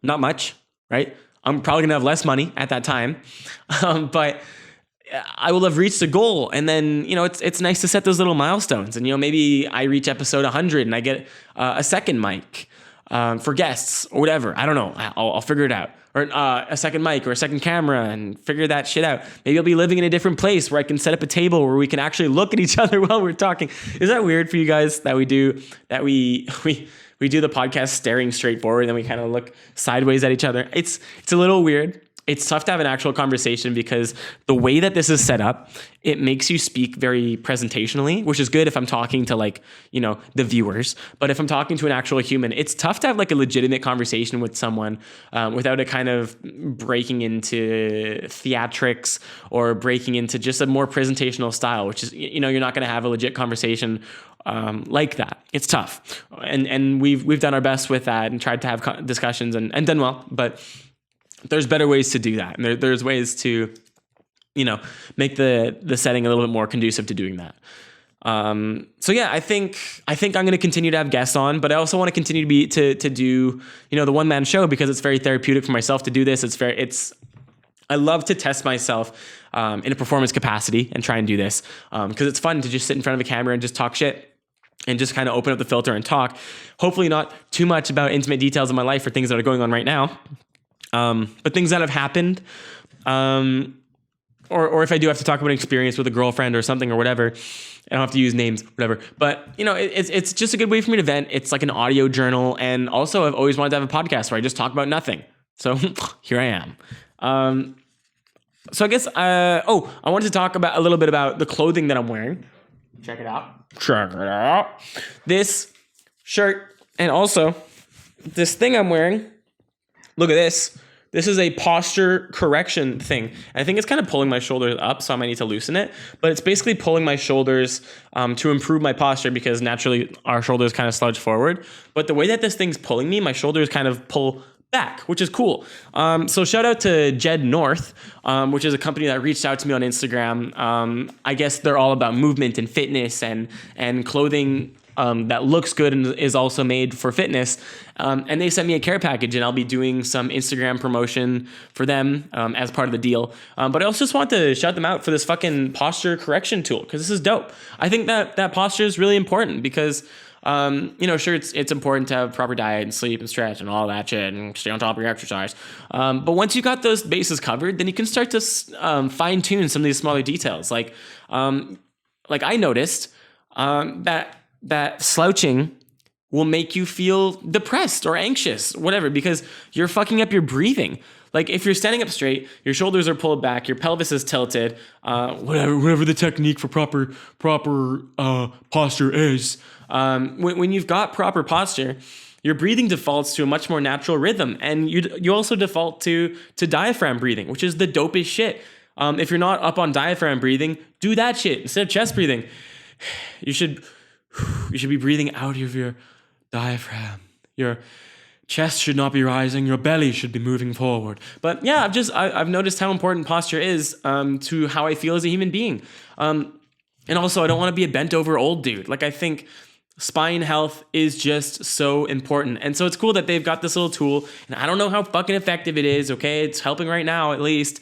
Not much, right? I'm probably gonna have less money at that time, but I will have reached a goal. And then, it's nice to set those little milestones. And, maybe I reach episode 100 and I get a second mic for guests or whatever. I don't know. I'll figure it out. Or a second mic or a second camera, and figure that shit out. Maybe I'll be living in a different place where I can set up a table where we can actually look at each other while we're talking. Is that weird for you guys that we do the podcast staring straight forward, and then we kind of look sideways at each other? It's a little weird. It's tough to have an actual conversation because the way that this is set up, it makes you speak very presentationally, which is good if I'm talking to the viewers. But if I'm talking to an actual human, it's tough to have like a legitimate conversation with someone without it kind of breaking into theatrics or breaking into just a more presentational style, which is, you're not going to have a legit conversation like that. It's tough. And we've done our best with that and tried to have discussions and done well, but there's better ways to do that. And there's ways to, make the setting a little bit more conducive to doing that. So yeah, I think I'm going to continue to have guests on, but I also want to continue to do, the one man show, because it's very therapeutic for myself to do this. I love to test myself in a performance capacity and try and do this because it's fun to just sit in front of a camera and just talk shit and just kind of open up the filter and talk. Hopefully not too much about intimate details of my life or things that are going on right now, but things that have happened. or if I do have to talk about an experience with a girlfriend or something or whatever, I don't have to use names, whatever. But, it's just a good way for me to vent. It's like an audio journal. And also, I've always wanted to have a podcast where I just talk about nothing. So here I am. So I guess, I wanted to talk about a little bit about the clothing that I'm wearing. Check it out. This shirt and also this thing I'm wearing. Look at this. This is a posture correction thing. I think it's kind of pulling my shoulders up, so I might need to loosen it. But it's basically pulling my shoulders to improve my posture because naturally our shoulders kind of slouch forward. But the way that this thing's pulling me, my shoulders kind of pull back, which is cool. So shout out to Jed North, which is a company that reached out to me on Instagram. I guess they're all about movement and fitness and clothing that looks good and is also made for fitness. And they sent me a care package, and I'll be doing some Instagram promotion for them as part of the deal. But I also just want to shout them out for this fucking posture correction tool because this is dope. I think that posture is really important because sure, it's important to have proper diet and sleep and stretch and all that shit and stay on top of your exercise. But once you got those bases covered, then you can start to fine tune some of these smaller details. Like I noticed that slouching will make you feel depressed or anxious, whatever, because you're fucking up your breathing. Like if you're standing up straight, your shoulders are pulled back, your pelvis is tilted, whatever the technique for proper posture is. When you've got proper posture, your breathing defaults to a much more natural rhythm, and you also default to diaphragm breathing, which is the dopest shit. If you're not up on diaphragm breathing, do that shit instead of chest breathing. You should be breathing out of your diaphragm. Your chest should not be rising. Your belly should be moving forward. But yeah, I've noticed how important posture is to how I feel as a human being. And also, I don't want to be a bent over old dude. Like I think spine health is just so important. And so it's cool that they've got this little tool. And I don't know how fucking effective it is. Okay, it's helping right now at least.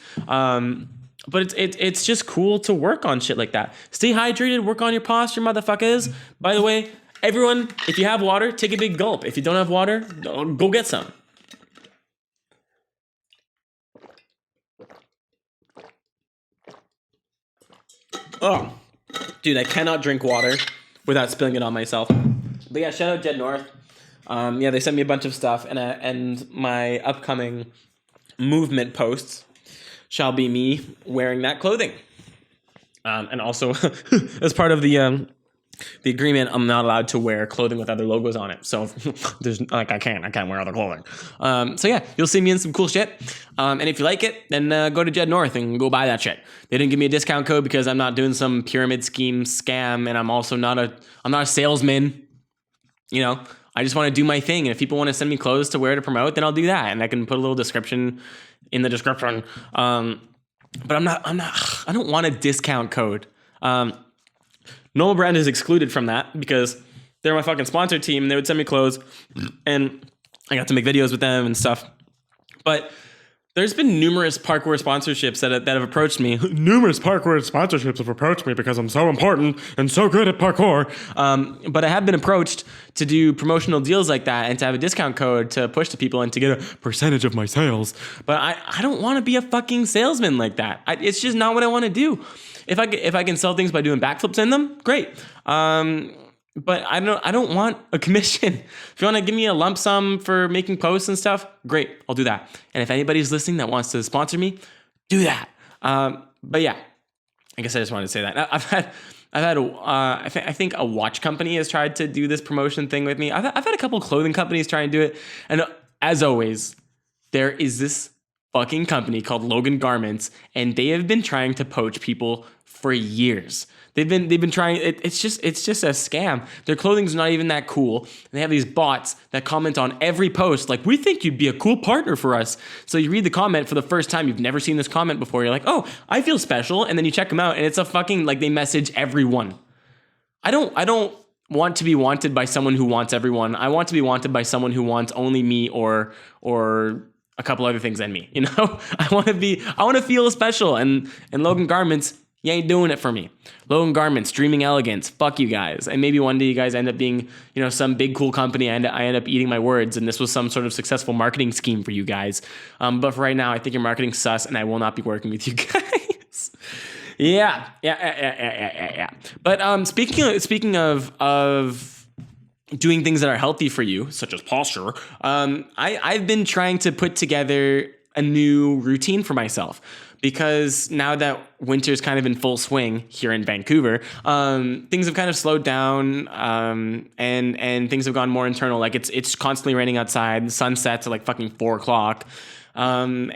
But it's just cool to work on shit like that. Stay hydrated, work on your posture, motherfuckers. By the way, everyone, if you have water, take a big gulp. If you don't have water, go get some. Oh, dude, I cannot drink water without spilling it on myself. But yeah, shout out Jed North. They sent me a bunch of stuff, and my upcoming movement posts shall be me wearing that clothing. And also, as part of the agreement, I'm not allowed to wear clothing with other logos on it. So there's I can't wear other clothing. So yeah, you'll see me in some cool shit. And if you like it, then go to Jed North and go buy that shit. They didn't give me a discount code because I'm not doing some pyramid scheme scam, and I'm also not a salesman. I just want to do my thing. And if people want to send me clothes to wear to promote, then I'll do that. And I can put a little description in the description. But I don't want a discount code. Normal Brand is excluded from that because they're my fucking sponsor team and they would send me clothes and I got to make videos with them and stuff. But there's been numerous parkour sponsorships that have approached me. Numerous parkour sponsorships have approached me because I'm so important and so good at parkour. But I have been approached to do promotional deals like that and to have a discount code to push to people and to get a percentage of my sales. But I don't want to be a fucking salesman like that. It's just not what I want to do. If I can sell things by doing backflips in them, great. But I don't want a commission. If you want to give me a lump sum for making posts and stuff, great, I'll do that. And if anybody's listening that wants to sponsor me, do that. But yeah, I guess I just wanted to say that. I think a watch company has tried to do this promotion thing with me. I've had a couple clothing companies try and do it. And as always, there is this fucking company called Logan Garments, and they have been trying to poach people for years. They've been trying. It's just a scam. Their clothing's not even that cool. They have these bots that comment on every post like, "We think you'd be a cool partner for us." So you read the comment for the first time. You've never seen this comment before. You're like, "Oh, I feel special," and then you check them out, and it's a fucking like they message everyone. I don't want to be wanted by someone who wants everyone. I want to be wanted by someone who wants only me or a couple other things than me. I want to feel special, and Logan Garments. You ain't doing it for me. Logan Garments, Dreaming Elegance, fuck you guys. And maybe one day you guys end up being, some big cool company and I end up eating my words and this was some sort of successful marketing scheme for you guys. But for right now, I think your marketing's sus and I will not be working with you guys. Yeah. But speaking of doing things that are healthy for you, such as posture, I've been trying to put together a new routine for myself. Because now that winter's kind of in full swing here in Vancouver, things have kind of slowed down, and things have gone more internal. Like it's constantly raining outside. The sun sets at like fucking 4 o'clock. And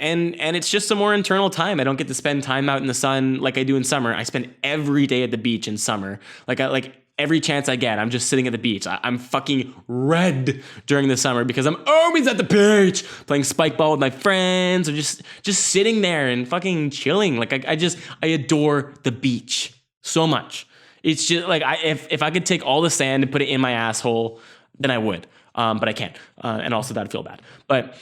it's just a more internal time. I don't get to spend time out in the sun like I do in summer. I spend every day at the beach in summer. Like every chance I get, I'm just sitting at the beach. I'm fucking red during the summer because I'm always at the beach playing spike ball with my friends or just sitting there and fucking chilling. Like I adore the beach so much. It's just like if I could take all the sand and put it in my asshole, then I would. But I can't. And also that'd feel bad. But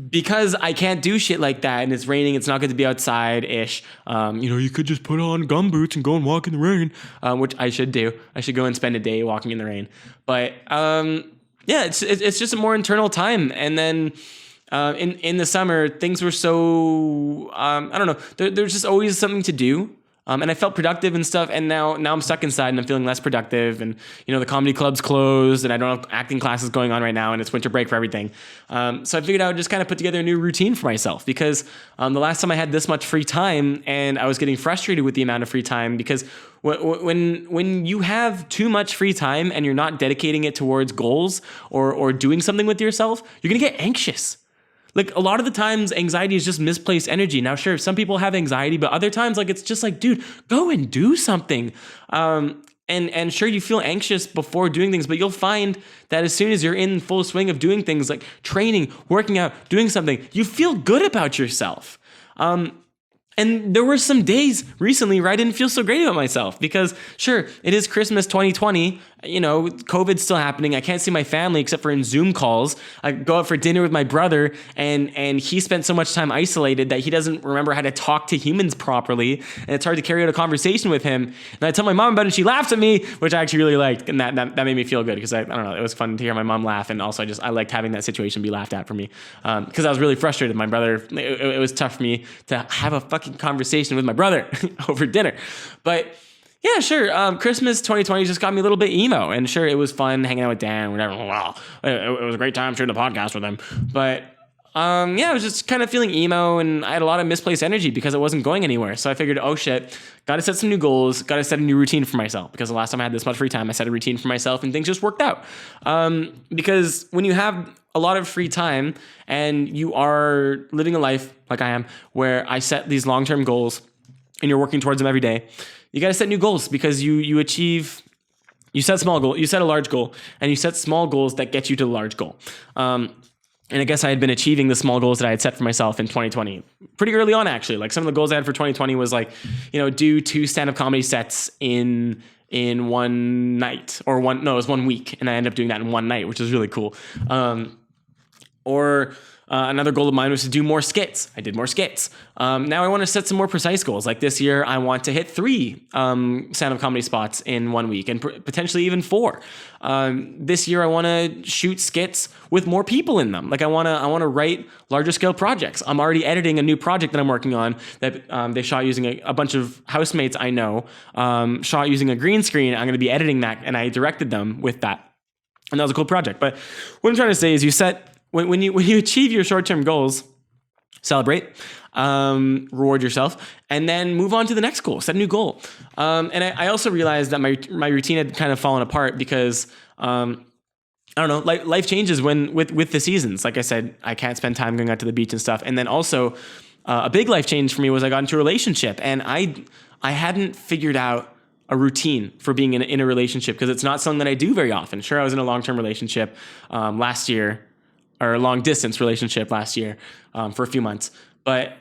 because I can't do shit like that and it's raining, it's not good to be outside-ish. You could just put on gumboots and go and walk in the rain, which I should do. I should go and spend a day walking in the rain. But it's just a more internal time. And then in the summer, things were so I don't know. There's just always something to do. And I felt productive and stuff, and now I'm stuck inside and I'm feeling less productive. And the comedy club's closed, and I don't have acting classes going on right now, and it's winter break for everything. So I figured I would just kind of put together a new routine for myself because the last time I had this much free time, and I was getting frustrated with the amount of free time because when you have too much free time and you're not dedicating it towards goals or doing something with yourself, you're gonna get anxious. Like a lot of the times anxiety is just misplaced energy. Now, sure, some people have anxiety, but other times it's just like, dude, go and do something. And sure, you feel anxious before doing things, but you'll find that as soon as you're in full swing of doing things like training, working out, doing something, you feel good about yourself. And there were some days recently where I didn't feel so great about myself because, sure, it is Christmas 2020. COVID's still happening. I can't see my family except for in Zoom calls. I go out for dinner with my brother, and he spent so much time isolated that he doesn't remember how to talk to humans properly, and it's hard to carry out a conversation with him. And I tell my mom about it, and she laughs at me, which I actually really liked, and that made me feel good because I don't know, it was fun to hear my mom laugh, and also I liked having that situation be laughed at for me because I was really frustrated. My brother, it was tough for me to have a fucking conversation with my brother over dinner, but. Yeah, sure. Christmas 2020 just got me a little bit emo, and sure, it was fun hanging out with Dan, whatever. Wow, it was a great time sharing the podcast with him. But I was just kind of feeling emo, and I had a lot of misplaced energy because I wasn't going anywhere. So I figured, oh shit, got to set some new goals, got to set a new routine for myself. Because the last time I had this much free time, I set a routine for myself, and things just worked out. Because when you have a lot of free time and you are living a life like I am, where I set these long-term goals, and you're working towards them every day. You got to set new goals because you set small goal, you set a large goal, and you set small goals that get you to the large goal. And I guess I had been achieving the small goals that I had set for myself in 2020 pretty early on, actually. Like some of the goals I had for 2020 was like, do 2 stand-up comedy sets in one night it was 1 week. And I ended up doing that in one night, which is really cool. Another goal of mine was to do more skits. I did more skits. Now I want to set some more precise goals. Like this year, I want to hit 3 stand-up comedy spots in 1 week and potentially even 4. This year, I want to shoot skits with more people in them. Like I want to write larger scale projects. I'm already editing a new project that I'm working on that they shot using a bunch of housemates I know, shot using a green screen. I'm going to be editing that, and I directed them with that. And that was a cool project. But what I'm trying to say is when you achieve your short-term goals, celebrate, reward yourself, and then move on to the next goal, set a new goal. And I also realized that my routine had kind of fallen apart because, I don't know, life changes with the seasons. Like I said, I can't spend time going out to the beach and stuff. And then also a big life change for me was I got into a relationship, and I hadn't figured out a routine for being in a relationship because it's not something that I do very often. Sure, I was in a long-term relationship last year, or a long distance relationship last year for a few months. But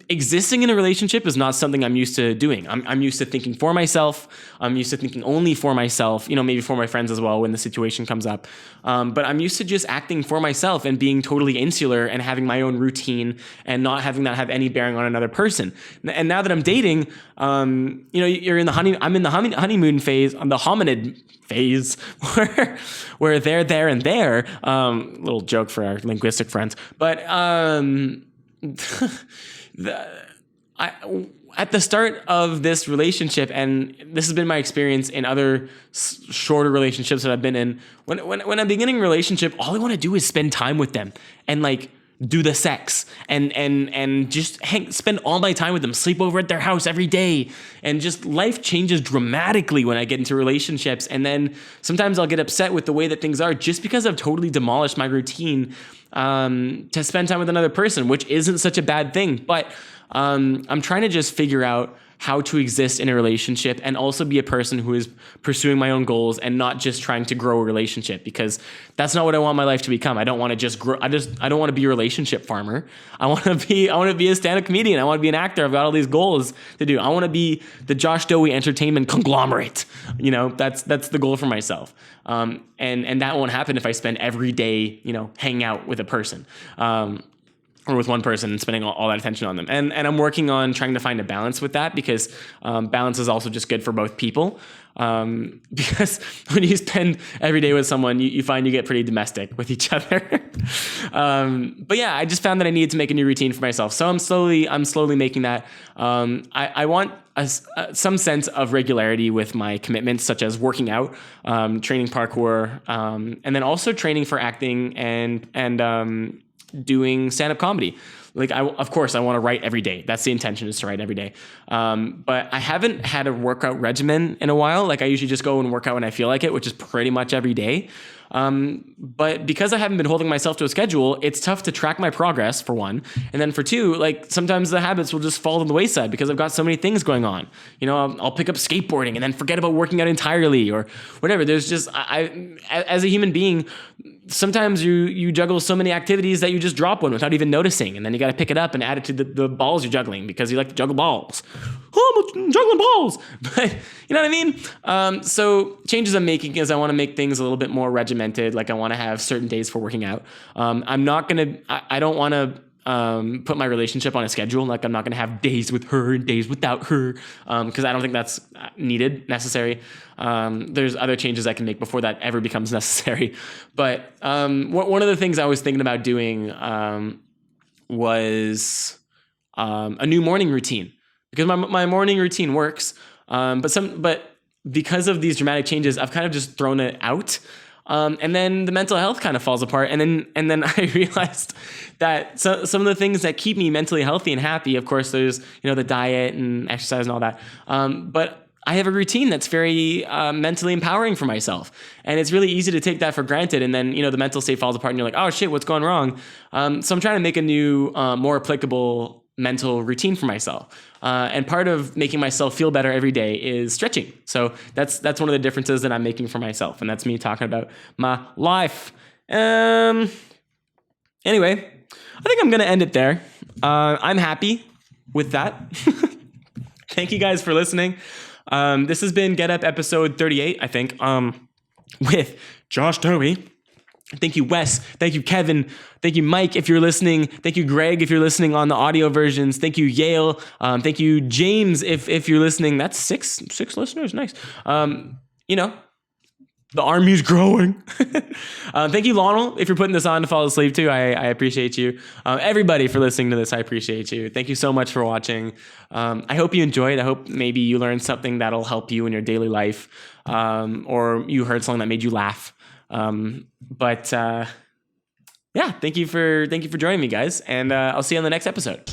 existing in a relationship is not something I'm used to doing. I'm used to thinking for myself. I'm used to thinking only for myself, maybe for my friends as well when the situation comes up. But I'm used to just acting for myself and being totally insular and having my own routine and not having that have any bearing on another person. And now that I'm dating, you're in I'm in the honeymoon phase, the hominid phase where they're there and there. Little joke for our linguistic friends, but at the start of this relationship, and this has been my experience in other shorter relationships that I've been in, when I'm beginning a relationship, all I want to do is spend time with them and like do the sex and just spend all my time with them, sleep over at their house every day. And just life changes dramatically when I get into relationships. And then sometimes I'll get upset with the way that things are just because I've totally demolished my routine to spend time with another person, which isn't such a bad thing. But I'm trying to just figure out how to exist in a relationship and also be a person who is pursuing my own goals and not just trying to grow a relationship, because that's not what I want my life to become. I don't want to just grow. I don't want to be a relationship farmer. I want to be a stand-up comedian. I want to be an actor. I've got all these goals to do. I want to be the Josh Dohy entertainment conglomerate. That's the goal for myself. And that won't happen if I spend every day, hanging out with a person. Or with one person and spending all that attention on them. And I'm working on trying to find a balance with that, because balance is also just good for both people. Because when you spend every day with someone, you find you get pretty domestic with each other. But yeah, I just found that I needed to make a new routine for myself. So I'm slowly making that. I want some sense of regularity with my commitments, such as working out, training parkour, and then also training for acting and doing stand-up comedy. Of course I want to write every day. That's the intention, is to write every day. But I haven't had a workout regimen in a while. I usually just go and work out when I feel like it, which is pretty much every day. But because I haven't been holding myself to a schedule, it's tough to track my progress, for one. And then for two, sometimes the habits will just fall to the wayside because I've got so many things going on. I'll pick up skateboarding and then forget about working out entirely or whatever. There's just, as a human being, sometimes you juggle so many activities that you just drop one without even noticing. And then you got to pick it up and add it to the balls you're juggling, because you like to juggle balls. Oh, I'm juggling balls. But you know what I mean? So changes I'm making is I want to make things a little bit more regimented. I want to have certain days for working out. I don't want to put my relationship on a schedule. I'm not going to have days with her and days without her, because I don't think that's necessary. There's other changes I can make before that ever becomes necessary. But one of the things I was thinking about doing was a new morning routine, because my morning routine works. But because of these dramatic changes, I've kind of just thrown it out. And then the mental health kind of falls apart. And then I realized that some of the things that keep me mentally healthy and happy, of course, there's, the diet and exercise and all that. But I have a routine that's very mentally empowering for myself. And it's really easy to take that for granted. And then, the mental state falls apart and you're like, oh shit, what's going wrong? So I'm trying to make a new, more applicable mental routine for myself. And part of making myself feel better every day is stretching. So that's one of the differences that I'm making for myself. And that's me talking about my life. Anyway, I think I'm going to end it there. I'm happy with that. Thank you guys for listening. This has been Get Up episode 38, I think, with Josh Dohy. Thank you, Wes. Thank you, Kevin. Thank you, Mike, if you're listening. Thank you, Greg, if you're listening on the audio versions. Thank you, Yale. Thank you, James, if you're listening. That's six listeners. Nice. The army's growing. Thank you, Lionel, if you're putting this on to fall asleep too. I appreciate you. Everybody for listening to this, I appreciate you. Thank you so much for watching. I hope you enjoyed. I hope maybe you learned something that'll help you in your daily life, or you heard something that made you laugh. Yeah, thank you for joining me, guys, and I'll see you on the next episode.